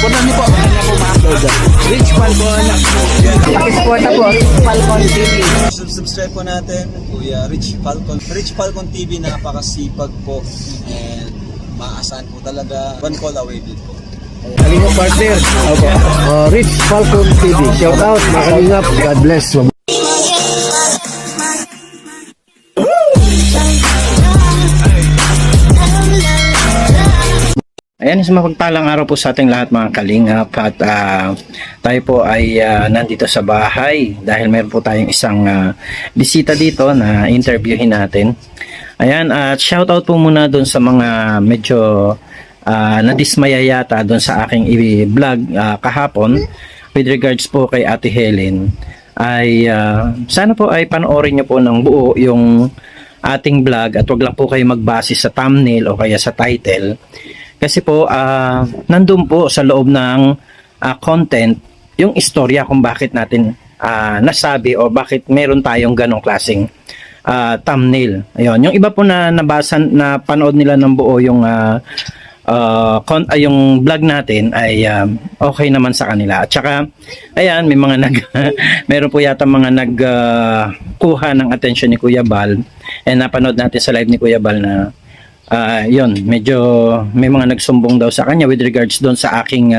Supportan niyo po. Ano po ma-upload. Rich Falcon. Pakisupport na po. Rich Falcon TV. Subscribe po natin, Kuya Rich Falcon. Rich Falcon TV, napakasipag po. And maasahan po talaga. One call away din po. Kalingap partner. Opo. Rich Falcon TV. Shout out. Mga kalingap. God bless. Ayan, isang mapagpalang araw po sa ating lahat mga kalingap at tayo po ay nandito sa bahay dahil meron po tayong isang bisita dito na interviewin natin. Ayan, at shoutout po muna doon sa mga medyo nadismaya yata doon sa aking i-vlog kahapon with regards po kay Ate Helen. Ay sana po ay panoorin nyo po ng buo yung ating vlog at wag lang po kayo magbase sa thumbnail o kaya sa title. Kasi po, nandun po sa loob ng content, yung istorya kung bakit natin nasabi o bakit meron tayong ganong klaseng thumbnail. Ayun. Yung iba po na nabasa, na panood nila ng buo yung yung vlog natin ay okay naman sa kanila. At saka, ayan, may mga meron po yata mga kuha ng attention ni Kuya Bal. And napanood natin sa live ni Kuya Bal na yun, medyo may mga nagsumbong daw sa kanya with regards doon sa aking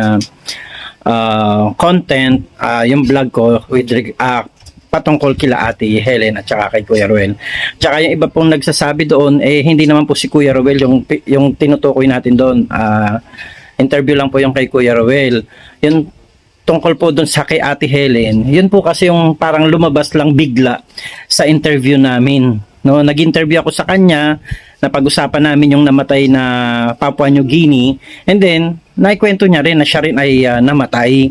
content, yung vlog ko with patungkol kila Ate Helen at saka kay Kuya Ruel. Tsaka yung iba pong nagsasabi doon, hindi naman po si Kuya Ruel yung tinutukoy natin doon. Interview lang po yung kay Kuya Ruel. Yung tungkol po doon sa kay Ate Helen, yun po kasi yung parang lumabas lang bigla sa interview namin. No, nag-interview ako sa kanya, napag-usapan namin yung namatay na Papua New Guinea, and then naikwento niya rin na siya rin ay namatay.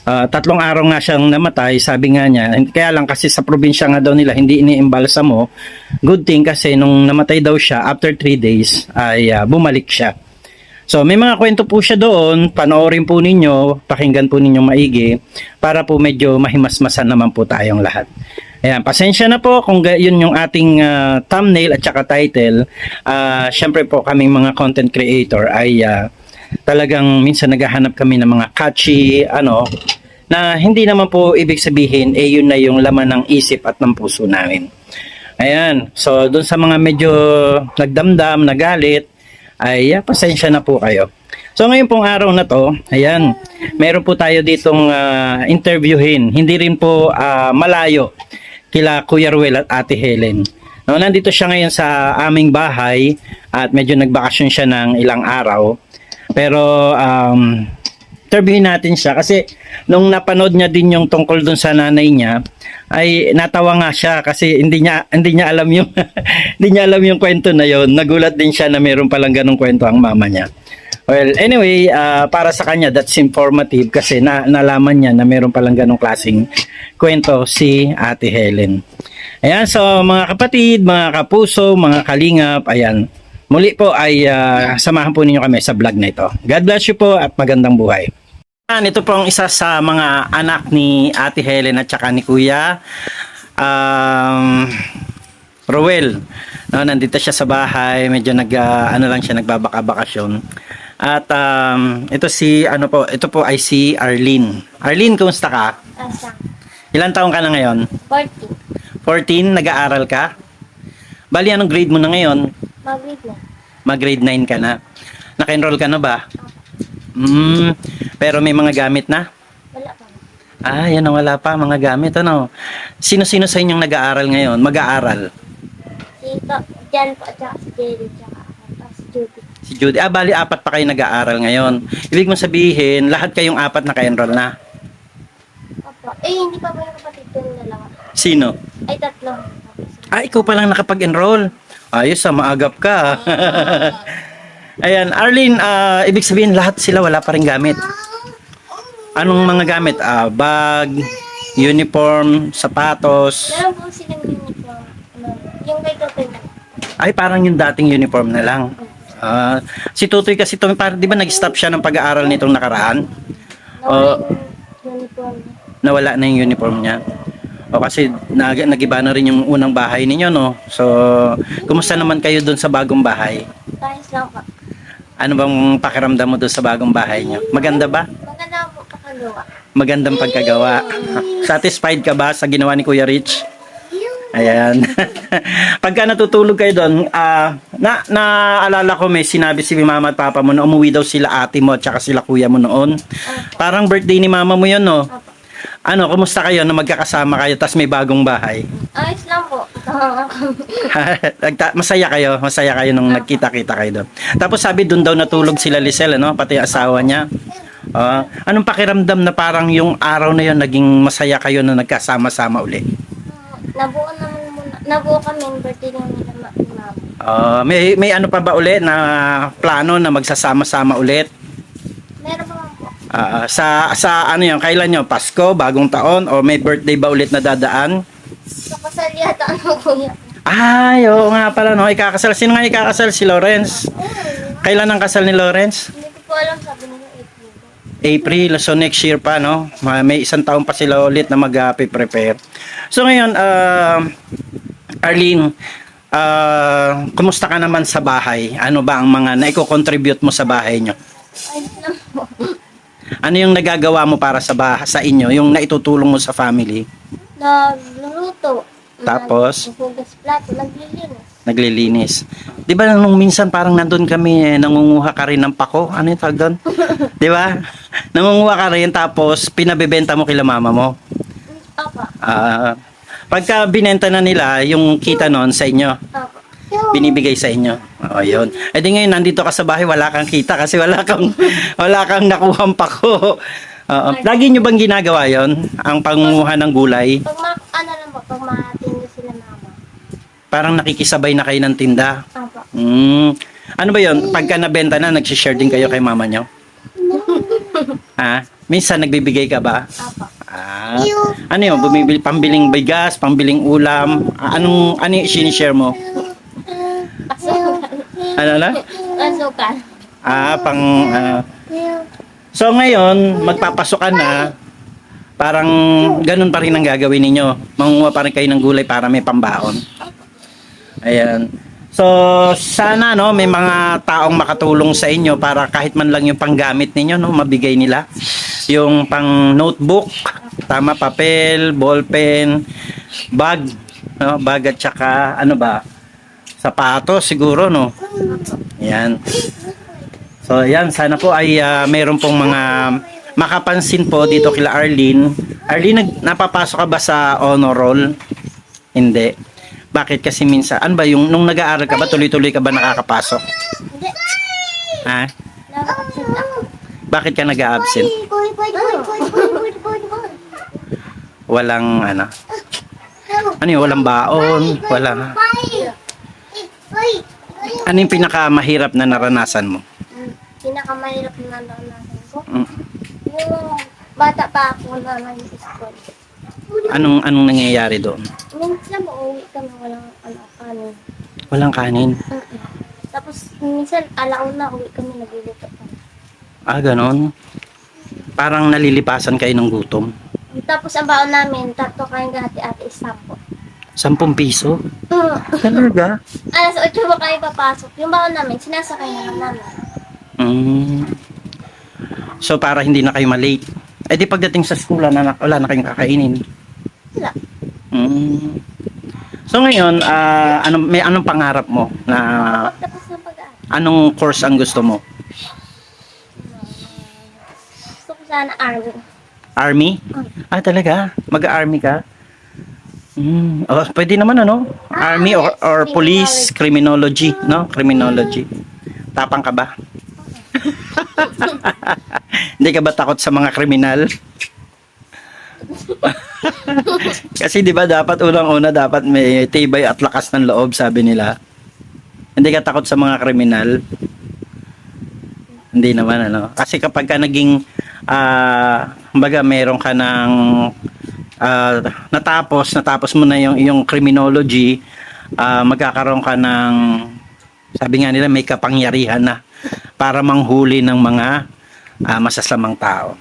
3 araw nga siyang namatay, sabi nga niya. Kaya lang kasi sa probinsya nga daw nila hindi iniimbalsa mo. Good thing kasi nung namatay daw siya, after 3 days ay bumalik siya. So may mga kwento po siya doon, panoorin po ninyo, pakinggan po ninyo maigi para po medyo mahimasmasan naman po tayong lahat. Ayan, pasensya na po kung yun yung ating thumbnail at saka title. Syempre po kaming mga content creator ay talagang minsan naghahanap kami ng mga catchy na hindi naman po ibig sabihin yun na yung laman ng isip at ng puso namin. Ayan, so dun sa mga medyo nagdamdam, nagalit, ay pasensya na po kayo. So ngayon pong araw na to, ayan, meron po tayo ditong interviewin. Hindi rin po malayo kila Kuya Ruel at Ate Helen. No, nandito siya ngayon sa aming bahay at medyo nagbakasyon siya ng ilang araw. Pero interviewin natin siya kasi nung napanood niya din yung tungkol dun sa nanay niya, ay natawa nga siya kasi hindi niya alam yung hindi niya alam yung kwento na yon. Nagulat din siya na meron palang ganung kwento ang mama niya. Well, anyway, para sa kanya that's informative kasi nalaman niya na meron palang ganong klaseng kwento si Ate Helen. Ayan, so mga kapatid, mga kapuso, mga kalingap, ayan, muli po ay samahan po ninyo kami sa vlog na ito. God bless you po at magandang buhay. Ito po ang isa sa mga anak ni Ate Helen at saka ni Kuya Ruel. No, nandito siya sa bahay, medyo lang siya, nagbabaka-bakasyon. At ito ito po ay si Arlene. Arlene, kumusta ka? Ilang taon ka na ngayon? 14. 14, nag-aaral ka? Bali, anong grade mo na ngayon? Mag-grade na. Mag-grade 9 ka na. Naka-enroll ka na ba? Pero may mga gamit na? Wala pa. Yan ang wala pa, mga gamit. Sino-sino sa inyong nag-aaral ngayon? Mag-aaral? Si Jan po, tsaka si Jerry, tsaka si Judy. Si Judy. Bali, 4 pa kayo nag-aaral ngayon. Ibig mong sabihin, lahat kayong 4 naka-enroll na? Opo. Hindi pa ba yung kapatid ko na lang? Sino? Ay, 3. Ikaw pa lang nakapag-enroll. Ayos, maagap ka. Ayan, Arlene, ibig sabihin lahat sila wala pa rin gamit. Anong mga gamit? Bag, uniform, sapatos. Meron po silang uniform. Yung kay Totoy na. Ay, parang yung dating uniform na lang. Si Tutoy kasi parang di ba nag-stop siya ng pag-aaral nitong nakaraan? Nawala yung uniform. Nawala na yung uniform niya. Kasi nagiba na rin yung unang bahay ninyo, no? So, kumusta naman kayo doon sa bagong bahay? Ayos lang po. Ano bang pakiramdam mo doon sa bagong bahay niyo? Maganda ba? Maganda pagkagawa. Magandang pagkagawa. Satisfied ka ba sa ginawa ni Kuya Rich? Ayan. Pagka natutulog kayo doon, naalala ko may sinabi si mama at papa mo na umuwi daw sila ate mo at saka sila kuya mo noon. Parang birthday ni mama mo yun, no? Ano, kumusta kayo na magkakasama kayo tas may bagong bahay? Ayos lang po. Masaya kayo nung nagkita-kita kayo doon. Tapos sabi doon daw natulog sila Lisel, ano? Pati asawa niya. Anong pakiramdam na parang yung araw na yun naging masaya kayo na nagkasama-sama uli? Nabuo kami yung birthday ng nila mama. May ano pa ba uli na plano na magsasama-sama ulit? Meron pa po. Sa ano yun, kailan yun? Pasko, bagong taon, o may birthday ba ulit na dadaan? Sa kasal yata ano kuya. Ay, oo nga pala, no? Ikakasal. Sino nga ikakasal? Si Lawrence. Kailan ang kasal ni Lawrence? Hindi ko po alam, sabi nila April. April, so next year pa, no? May isang taon pa sila ulit na mag-prepare. So ngayon, Arlene, kumusta ka naman sa bahay? Ano ba ang mga naiko-contribute mo sa bahay nyo? Ayos lang po. Ano yung nagagawa mo para sa inyo? Yung naitutulong mo sa family? Nagluluto. Tapos? Naghugas plato, naglilinis. Naglilinis. Di ba nung minsan parang nandun kami, nangunguha ka rin ng pako? Ano yung tawag doon? Di ba? Nangunguha ka rin tapos pinabebenta mo kila mama mo. Apa. Pagka binenta na nila, yung kita noon sa inyo, Apa. binibigay sa inyo. O, yun. E di ngayon, nandito ka sa bahay, wala kang kita kasi wala kang nakuhang pako. Lagi nyo bang ginagawa yon ang pangunguha ng gulay? Ano lang po, pag matinda sila mama. Parang nakikisabay na kayo ng tinda. Apa. Ano ba yon? Pagka nabenta na, nagsishare din kayo kay mama nyo? Minsan nagbibigay ka ba? Apa. Ano yun? Bumibili, pambiling bigas, pambiling ulam. Ano yung sinishare mo? Asukal. Ano na? Asukal. So ngayon, magpapasok ka na, parang ganun pa rin ang gagawin ninyo. Mangunguha pa rin kayo ng gulay para may pambaon. Ayan. So, sana no, may mga taong makatulong sa inyo para kahit man lang yung panggamit ninyo, no, mabigay nila. Yung pang notebook, tama, papel, ballpen, bag, no, bag at saka ano ba? Sapatos siguro, no. Ayan. So, ayan, sana po ay mayroon pong mga makapansin po dito kila Arlene. Arlene, napapasok ka ba sa honor roll? Hindi. Bakit? Kasi minsan, ano ba yung, nung nag-aaral ka ba, tuloy-tuloy ka ba nakakapasok? Hindi. Ha? Nag-absent ako. Bakit ka nag-absent? Walang, ano? Ano yun? Walang baon? Walang... Ano yung pinakamahirap na naranasan mo? Pinakamahirap na naranasan ko? Yung bata pa ako na nag-school. Anong nangyayari doon? Minsan uuwi kami walang kanin. Walang kanin? Tapos minsan alauna uwi kami nagluluto kami. Ganon. Parang nalilipasan kayo ng gutom. Tapos ang baon namin, tatlo kayong gati-ati 10. 10 piso? Talaga? Alas 8 ba kayo papasok? Yung baon namin, sinasakay na lang namin. So para hindi na kayo malate. Eh di pagdating sa school, wala na kayong kakainin. Wala. So ngayon, anong pangarap mo? Na Tapos ng pag-aaral. anong course ang gusto mo? Gusto ko sana army. Army? Talaga? Mag-army ka? Pwede naman ano? Army or police, criminology, no? Criminology. Tapang ka ba? Hindi ka ba takot sa mga kriminal? Kasi 'di ba dapat unang-una dapat may tibay at lakas ng loob, sabi nila. Hindi ka takot sa mga kriminal? Hindi naman ano. Kasi kapag ka naging kumbaga meron ka ng natapos mo na yung criminology, magkakaroon ka ng, sabi nga nila, may kapangyarihan na para manghuli ng mga masasamang tao.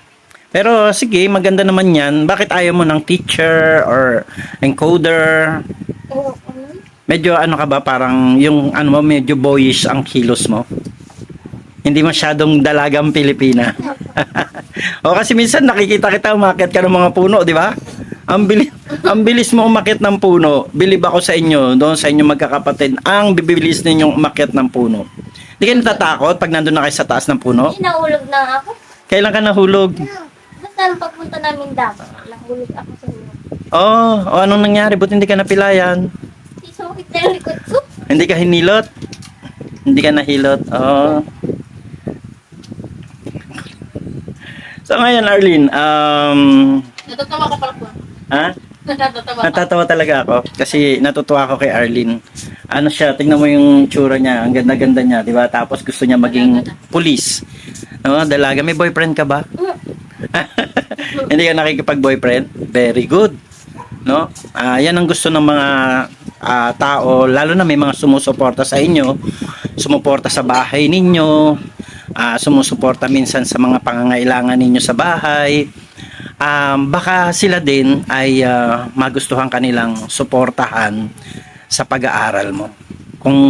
Pero sige, maganda naman yan. Bakit ayaw mo ng teacher or encoder? Medyo ano ka ba, parang yung ano mo, medyo boyish ang kilos mo. Hindi masyadong dalagang Pilipina. O kasi minsan nakikita kita umakyat ka ng mga puno, di ba? Ang bilis mo umakyat ng puno. Bilib ako sa inyo, doon sa inyo magkakapatid, ang bibilis ninyong umakyat ng puno. Di kayo natatakot pag nandun na kayo sa taas ng puno? Nahulog na ako. Kailan ka nahulog? Basta nung pagpunta namin dapat, nahulog ako sa inyo. O anong nangyari? Buti hindi ka napilayan? Isukit na yung likod ko. Hindi ka hinilot? Hindi ka nahilot? Oo. So ngayon, Arlene, Natatawa ka pala po. ha? Natatawa ka. Natatawa talaga ako kasi natutuwa ako kay Arlene. Ano siya, tingnan mo yung tsura niya, ang ganda-ganda niya, di ba? Tapos gusto niya maging police. No, dalaga. May boyfriend ka ba? Hindi ka nakikipag-boyfriend? Very good. No? Yan ang gusto ng mga tao, lalo na may mga sumusuporta sa inyo, sumuporta sa bahay ninyo, sumusuporta minsan sa mga pangangailangan ninyo sa bahay. Baka sila din ay magustuhan kanilang suportahan sa pag-aaral mo. Kung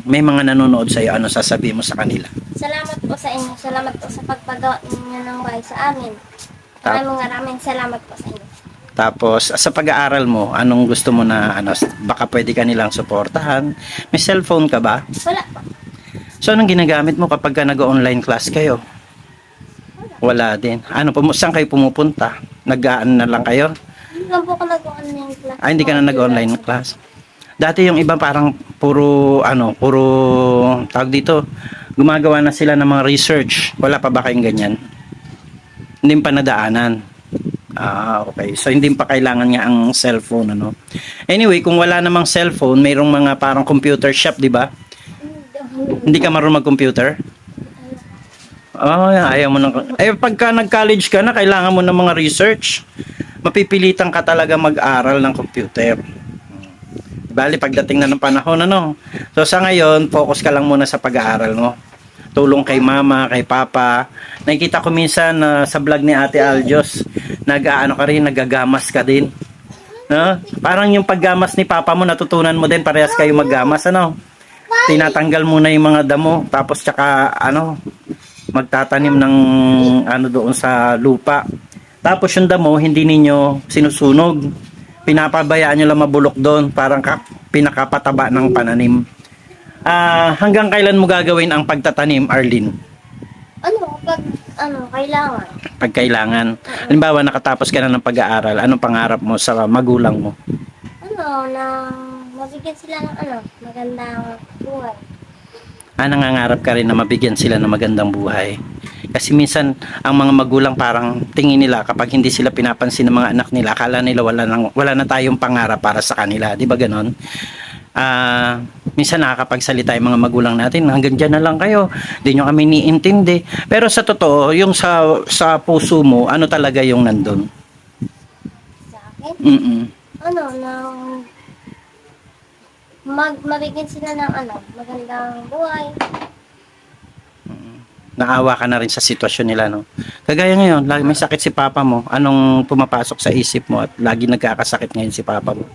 may mga nanonood sa iyo, ano sasabihin mo sa kanila? Salamat po sa inyo. Salamat po sa pagpagawa ninyo ng bahay sa amin. Maraming salamat po sa inyo. Tapos sa pag-aaral mo, anong gusto mo na baka pwede ka nilang suportahan? May cellphone ka ba? Wala po. So anong ginagamit mo kapag ka nag-online class kayo? Wala din. Saan kayo pumupunta? Nag-aan na lang kayo? Hindi lang po ako nag-online class. Hindi ka na nag-online class. Dati yung iba parang puro tawag dito, gumagawa na sila ng mga research. Wala pa ba kayong ganyan? Hindi pa nadaanan. Okay. So hindi pa kailangan nga ang cellphone, ano. Anyway, kung wala namang cellphone, mayroong mga parang computer shop, di ba? Hindi ka marunong mag-computer? Ayaw mo nang... pagka nag-college ka na, kailangan mo ng mga research. Mapipilitan ka talaga mag-aral ng computer. Bali, pagdating na ng panahon, ano. So, sa ngayon, focus ka lang muna sa pag-aaral mo. Tulong kay mama, kay papa. Nakikita ko minsan sa vlog ni Ate Aljos, nagagamas ka din. No? Parang yung paggamas ni papa mo, natutunan mo din, parehas kayo maggamas, ano. Tinatanggal muna yung mga damo, tapos tsaka, magtatanim ng doon sa lupa. Tapos yung damo, hindi ninyo sinusunog. Pinapabayaan nyo lang mabulok doon, parang pinakapataba ng pananim. Hanggang kailan mo gagawin ang pagtatanim, Arlene? Kailangan. Pag kailangan. Halimbawa, nakatapos ka na ng pag-aaral, anong pangarap mo sa magulang mo? Na mabigyan sila ng magandang buhay. Nangangarap ka rin na mabigyan sila ng magandang buhay. Kasi minsan, ang mga magulang parang tingin nila kapag hindi sila pinapansin ng mga anak nila, akala nila wala na tayong pangarap para sa kanila. Di ba ganon? Minsan nakakapagsalita yung mga magulang natin, hanggang dyan na lang kayo, di nyo kami niintindi. Pero sa totoo, yung sa puso mo, ano talaga yung nandun? Sa akin? Mm-mm. Mabigyan sila ng magandang buhay. Naawa ka na rin sa sitwasyon nila, no? Kagaya ngayon, lagi may sakit si papa mo. Anong pumapasok sa isip mo at lagi nagkakasakit ngayon si papa mo?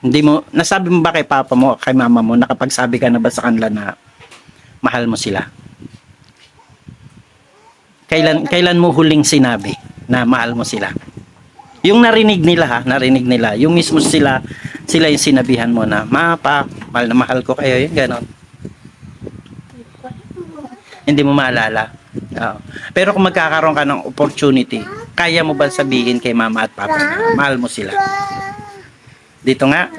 Hindi mo, nasabi mo ba kay papa mo, kay mama mo, nakapagsabi ka na ba sa kanila na mahal mo sila? Kailan mo huling sinabi na mahal mo sila? Yung narinig nila, yung mismo sila yung sinabihan mo na, mahal na mahal ko kayo, yung ganon. Hindi mo maalala. Oo. Pero kung magkakaroon ka ng opportunity, kaya mo ba sabihin kay mama at papa na mahal mo sila? Dito nga.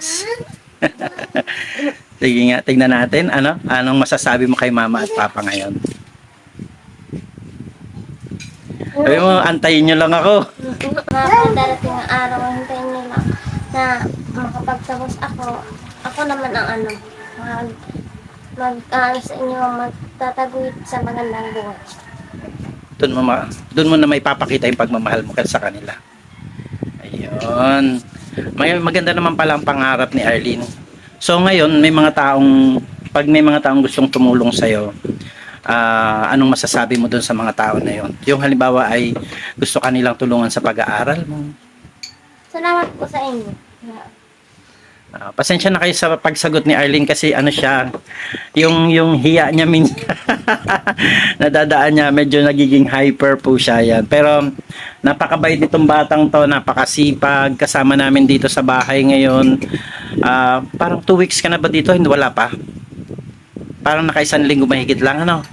Sige nga, tingnan natin, anong masasabi mo kay mama at papa ngayon? Sabi mo, antayin nyo lang ako. Darating ang araw, hintayin nyo lang na makapagtapos ako. Ako naman ang sa inyo, magtataguyod sa magandang buhay. Doon mo na may papakita yung pagmamahal mo sa kanila. Ayun. Maganda naman pala ang pangarap ni Arlene. So ngayon, pag may mga taong gustong tumulong sa'yo, anong masasabi mo doon sa mga tao na yon? Yung halimbawa ay gusto kanilang tulungan sa pag-aaral mo. Salamat po sa inyo. Pasensya na kayo sa pagsagot ni Arlene kasi yung hiya niya minsan nadadaan niya, medyo nagiging hyper po siya yan. Pero napakabait nitong batang to, napakasipag, kasama namin dito sa bahay ngayon. Parang 2 weeks ka na ba dito? Hindi, wala pa. Parang naka-1 linggo mahigit lang, ano?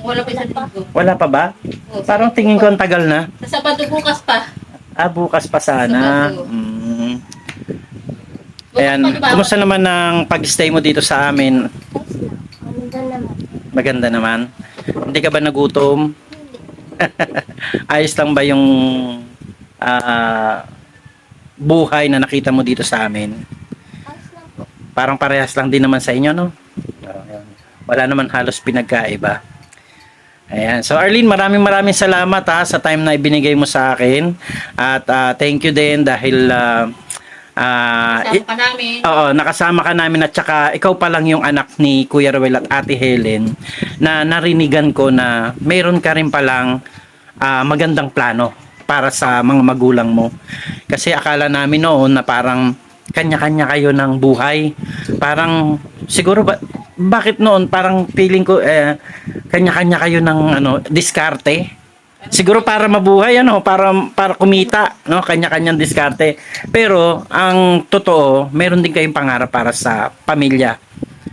Wala pa isang linggo. Wala pa ba? Parang tingin ko ang tagal na. Sa Sabado bukas pa. Bukas pa sana. Sabado. Ayan, kumusta naman ang pag-stay mo dito sa amin? Maganda naman. Maganda naman. Hindi ka ba nagutom? Ayos lang ba yung buhay na nakita mo dito sa amin? Ayos lang po. Parang parehas lang din naman sa inyo, no? Ayan. Wala naman halos pinagkaiba. Ayan. So Arlene, maraming salamat sa time na ibinigay mo sa akin. At thank you din dahil Kasama ka namin. oo, nakasama ka namin at saka ikaw pa lang yung anak ni Kuya Ruel at Ate Helen na narinigan ko na mayroon ka rin palang magandang plano para sa mga magulang mo. Kasi akala namin noon na parang kanya-kanya kayo ng buhay. Parang siguro bakit noon parang feeling ko kanya-kanya kayo ng diskarte. Siguro para mabuhay para kumita, no, kanya-kanyang diskarte. Pero ang totoo, meron din kayong pangarap para sa pamilya,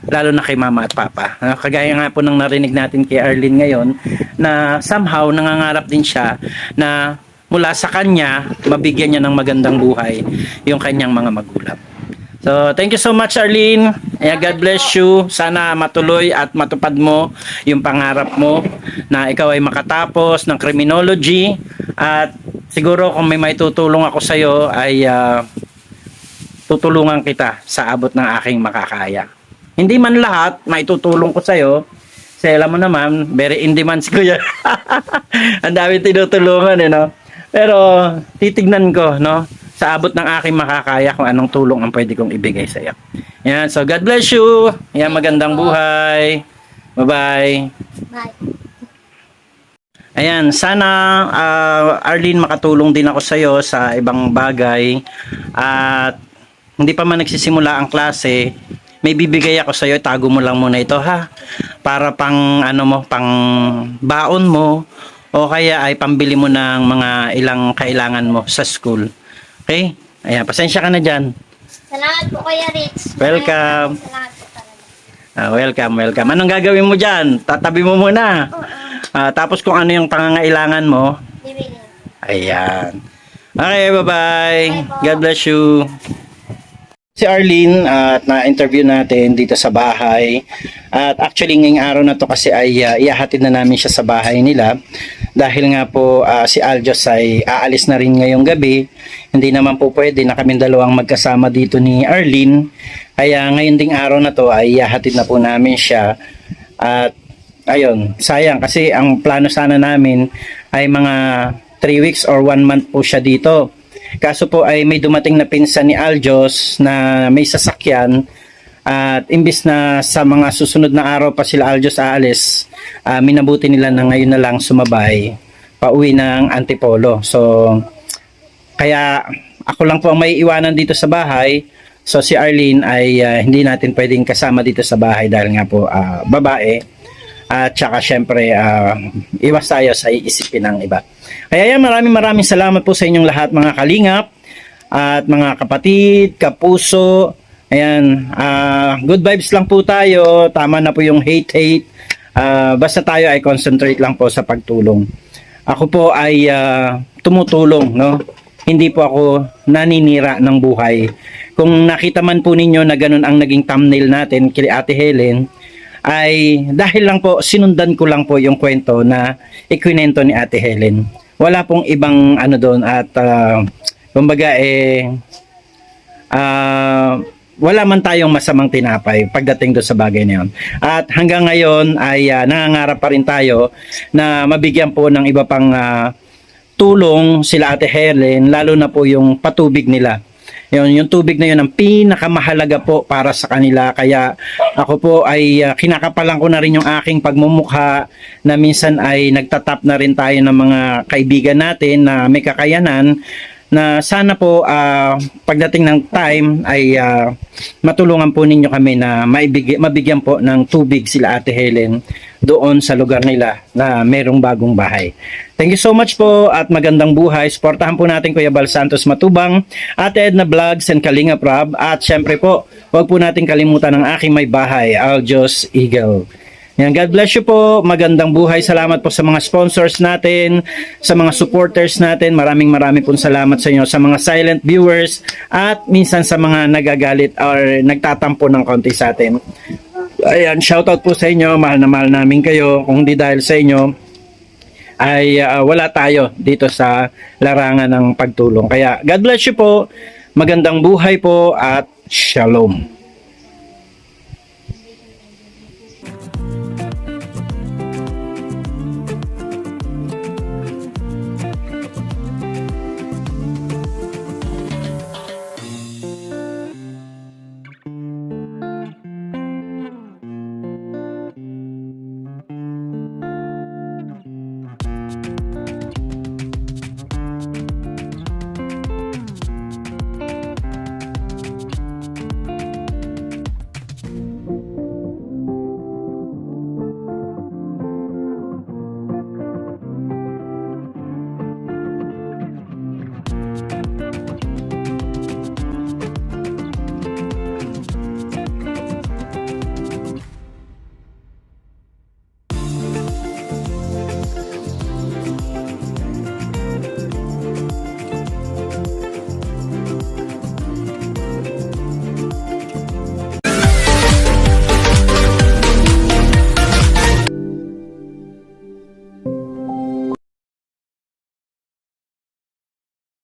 lalo na kay mama at papa. Kagaya nga po ng narinig natin kay Arlene ngayon na somehow nangangarap din siya na mula sa kanya mabigyan niya ng magandang buhay yung kanyang mga magulang. So, thank you so much, Arlene. God bless you. Sana matuloy at matupad mo yung pangarap mo na ikaw ay makatapos ng criminology. At siguro kung may maitutulong ako sa iyo ay tutulungan kita sa abot ng aking makakaya. Hindi man lahat maitutulong ko sa iyo. Kasi alam mo naman, very in demand si Kuya. Ang dami tinutulungan, no? Pero titignan ko, no? Sa abot ng aking makakaya kung anong tulong ang pwede kong ibigay sa iyo. Yan, so God bless you. Yan, magandang buhay. Bye-bye. Bye. Ayan, sana Arlene makatulong din ako sa iyo sa ibang bagay. At hindi pa man nagsisimula ang klase, may bibigay ako sa iyo, tago mo lang muna ito ha. Para pang pang baon mo o kaya ay pambili mo ng mga ilang kailangan mo sa school. Okay? Ayan, pasensya ka na dyan. Salamat po, Kuya Rich. Welcome. Salamat po talaga. Welcome. Anong gagawin mo dyan? Tatabi mo muna. Tapos kung ano yung pangangailangan mo. Bibigyan. Ayan. Okay, bye-bye. Bye po. God bless you. Si Arlene at na-interview natin dito sa bahay. At actually ngayong araw na to kasi ay ihahatid na namin siya sa bahay nila. Dahil nga po si Aljos ay aalis na rin ngayong gabi. Hindi naman po pwede na kaming dalawang magkasama dito ni Arlene. Kaya ngayon ding araw na to ay ihahatid na po namin siya. At ayun, sayang kasi ang plano sana namin ay mga 3 weeks or 1 month po siya dito. Kaso po ay may dumating na pinsan ni Aljos na may sasakyan. At imbis na sa mga susunod na araw pa sila Aljos aalis, minabuti nila na ngayon na lang sumabay pauwi ng Antipolo. So, kaya ako lang po ang may iwanan dito sa bahay. So, si Arlene ay hindi natin pwedeng kasama dito sa bahay dahil nga po babae. At saka syempre, iwas tayo sa iisipin ng iba. Kaya yan, maraming salamat po sa inyong lahat mga kalingap at mga kapatid, kapuso. Ayan, good vibes lang po tayo. Tama na po yung hate. Basta tayo ay concentrate lang po sa pagtulong. Ako po ay tumutulong, no? Hindi po ako naninira ng buhay. Kung nakita man po ninyo na ganun ang naging thumbnail natin kay Ate Helen, ay dahil lang po sinundan ko lang po yung kwento na ikwinento ni Ate Helen. Wala pong ibang doon at kumbaga wala man tayong masamang tinapay pagdating doon sa bagay na yun. At hanggang ngayon ay nangangarap pa rin tayo na mabigyan po ng iba pang tulong sila Ate Helen, lalo na po yung patubig nila. Yung tubig na yun ang pinakamahalaga po para sa kanila. Kaya ako po ay kinakapalan ko na rin yung aking pagmumukha na minsan ay nagtatap na rin tayo ng mga kaibigan natin na may kakayanan na sana po pagdating ng time ay matulungan po ninyo kami na mabigyan po ng tubig sila Ate Helen doon sa lugar nila na merong bagong bahay. Thank you so much po at magandang buhay. Suportahan po natin Kuya Bal Santos Matubang, Ate Edna Vlogs and Kalinga Prab, at syempre po, huwag po natin kalimutan ng aking may bahay, Aljos Eagle. Yan, God bless you po. Magandang buhay. Salamat po sa mga sponsors natin, sa mga supporters natin. Maraming pong salamat sa inyo, sa mga silent viewers, at minsan sa mga nagagalit or nagtatampo ng konti sa atin. Ayan, shoutout po sa inyo. Mahal na mahal namin kayo. Kung hindi dahil sa inyo, ay wala tayo dito sa larangan ng pagtulong. Kaya God bless you po. Magandang buhay po at shalom.